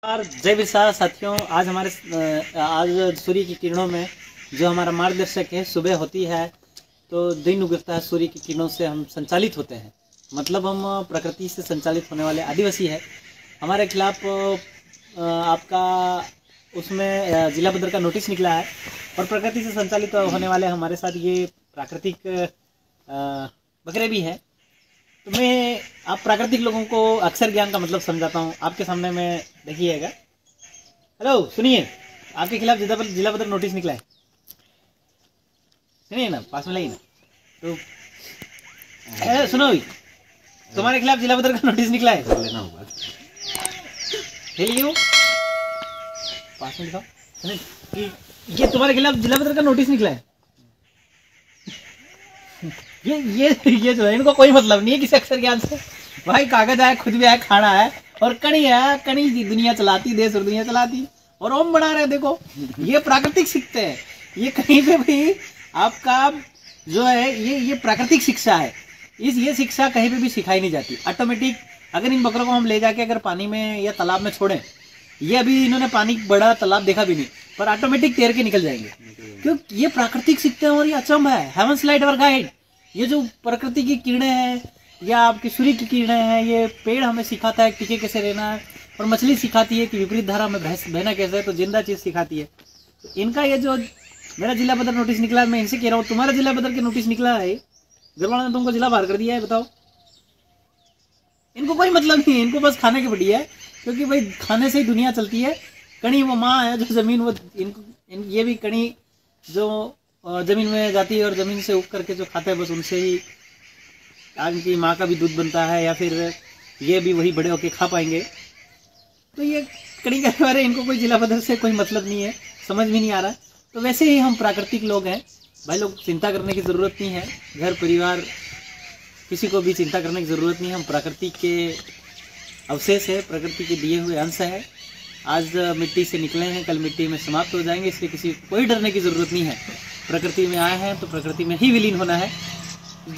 जय बिरसा साथियों। आज सूर्य की किरणों में जो हमारा मार्गदर्शक है, सुबह होती है तो दिन उगता है, सूर्य की किरणों से हम संचालित होते हैं। मतलब हम प्रकृति से संचालित होने वाले आदिवासी है। हमारे खिलाफ आपका उसमें जिला बदर का नोटिस निकला है और प्रकृति से संचालित होने वाले हमारे साथ ये प्राकृतिक बकरे भी हैं। तो मैं आप प्राकृतिक लोगों को अक्षर ज्ञान का मतलब समझाता हूँ आपके सामने में, देखिएगा। हेलो, सुनिए, आपके खिलाफ जिला बदर नोटिस निकला है, सुनिए ना, पास में लाइए ना। तो सुनो, तुम्हारे खिलाफ जिला बदर का नोटिस निकला है, पास में दिखाओ। ये तुम्हारे खिलाफ जिला बदर का नोटिस निकला है। ये जो है, इनको कोई मतलब नहीं है किसी अक्षर ज्ञान से। भाई कागज आया, खुद भी आया, खाना है और कणी है, कणी दुनिया चलाती, देश और दुनिया चलाती, और ओम बना रहे। देखो, ये प्राकृतिक सीखते हैं। ये कहीं पे भी आपका जो है ये प्राकृतिक शिक्षा है। ये शिक्षा कहीं पे भी सिखाई नहीं जाती। ऑटोमेटिक अगर इन बकरों को हम ले जाके अगर पानी में या तालाब में छोड़ें, ये अभी इन्होंने पानी बड़ा तालाब देखा भी नहीं, पर ऑटोमेटिक तैर के निकल जाएंगे, क्योंकि ये प्राकृतिक सीखते हैं। और ये अचंभ है, हेवंस लाइट अवर गाइड। ये जो प्रकृति की किरणें हैं या आपकी सूर्य की किरणें हैं, ये पेड़ हमें सिखाता है टिके कैसे रहना है, और मछली सिखाती है कि विपरीत धारा में बहना कैसे है, तो जिंदा चीज सिखाती है। तो इनका ये जो मेरा जिला बदर नोटिस निकला, मैं इनसे कह रहा हूँ, तुम्हारा जिला बदर के नोटिस निकला है, घर वालों ने तुमको जिला बाहर कर दिया है, बताओ। इनको कोई मतलब नहीं है, इनको बस खाने की बढ़िया है, क्योंकि भाई खाने से ही दुनिया चलती है। कणी वो माँ है जो जमीन, वो ये भी कणी जो जमीन में जाती है और जमीन से उग करके जो खाते हैं, बस उनसे ही इनकी माँ का भी दूध बनता है, या फिर ये भी वही बड़े होके खा पाएंगे। तो ये कड़ी करने वाले, इनको कोई जिला बदर से कोई मतलब नहीं है, समझ भी नहीं आ रहा। तो वैसे ही हम प्राकृतिक लोग हैं भाई, लोग चिंता करने की ज़रूरत नहीं है। घर परिवार किसी को भी चिंता करने की ज़रूरत नहीं है। हम प्रकृति के अवशेष है, प्रकृति के दिए हुए अंश है। आज मिट्टी से निकले हैं, कल मिट्टी में समाप्त हो जाएंगे, इसलिए किसी को कोई डरने की ज़रूरत नहीं है। प्रकृति में आए हैं तो प्रकृति में ही विलीन होना है।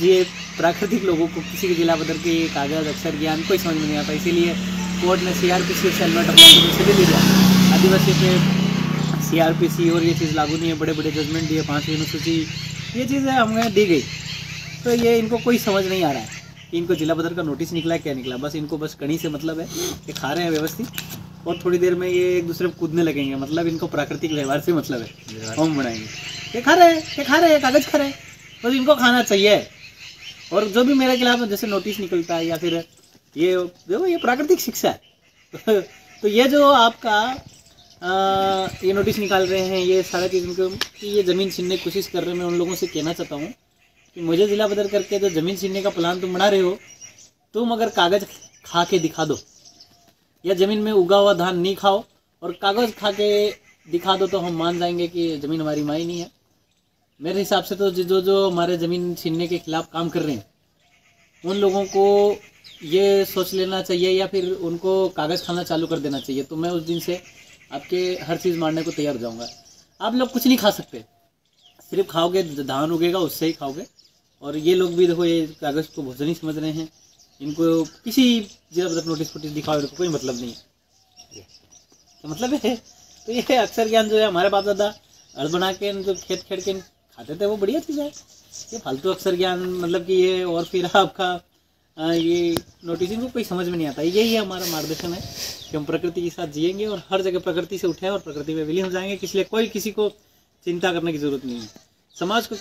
ये प्राकृतिक लोगों को किसी के जिला बदर के कागज अक्षर ज्ञान कोई समझ में नहीं आता, इसीलिए कोर्ट ने CRPC से हेलमेट अपना ले लिया। आदिवासी पे CRPC और ये चीज़ लागू नहीं है। बड़े बड़े जजमेंट दिए, 5वीं अनुसूची, ये चीज़ें हमें दी गई। तो ये इनको कोई समझ नहीं आ रहा है कि इनको जिला बदर का नोटिस निकला है, क्या निकला। बस इनको बस कणी से मतलब है कि खा रहे हैं व्यवस्थित, और थोड़ी देर में ये एक दूसरे को कूदने लगेंगे। मतलब इनको प्राकृतिक व्यवहार से मतलब है, होम बनाएंगे। ये खा रहे हैं, कागज खा रहे हैं, तो इनको खाना चाहिए। और जो भी मेरे खिलाफ जैसे नोटिस निकलता है, या फिर ये देखो, ये प्राकृतिक शिक्षा है। तो ये जो आपका ये नोटिस निकाल रहे हैं, ये सारा चीज़ इनको ये ज़मीन छीनने की कोशिश कर रहे हैं। मैं उन लोगों से कहना चाहता हूँ कि मुझे जिला बदर करके जो ज़मीन छीनने का प्लान तुम बना रहे हो, तुम अगर कागज़ खा के दिखा दो, या ज़मीन में उगा हुआ धान नहीं खाओ और कागज़ खा के दिखा दो, तो हम मान जाएंगे कि ज़मीन हमारी माई नहीं है। मेरे हिसाब से तो जो हमारे ज़मीन छीनने के खिलाफ काम कर रहे हैं, उन लोगों को ये सोच लेना चाहिए, या फिर उनको कागज़ खाना चालू कर देना चाहिए। तो मैं उस दिन से आपके हर चीज़ मारने को तैयार हो जाऊँगा। आप लोग कुछ नहीं खा सकते, सिर्फ खाओगे धान उगेगा, उससे ही खाओगे। और ये लोग भी देखो, ये कागज़ को भोजन ही समझ रहे हैं। इनको किसी जिला बदर नोटिस दिखाओ, इनको कोई मतलब नहीं है। तो मतलब है, तो ये अक्षर ज्ञान जो है, हमारे बाप दादा हल बना के जो खेत खेड़ के खाते थे, वो बढ़िया चीज़ है। ये फालतू अक्षर ज्ञान मतलब कि ये, और फिर आपका ये नोटिस, इनको कोई समझ में नहीं आता। यही हमारा मार्गदर्शन है कि हम प्रकृति के साथ जिएंगे और हर जगह प्रकृति से उठे और प्रकृति में विलीन हो जाएंगे। इसलिए कोई किसी को चिंता करने की जरूरत नहीं है। समाज को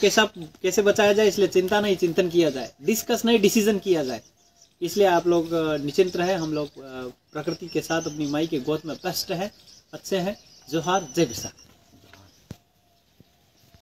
कैसे बचाया जाए, इसलिए चिंता नहीं, चिंतन किया जाए। डिस्कस नहीं, डिसीजन किया जाए। इसलिए आप लोग निश्चिंत रहे। हम लोग प्रकृति के साथ अपनी माई के गोद में बेस्ट हैं, अच्छे हैं। जोहार, जय बिरसा।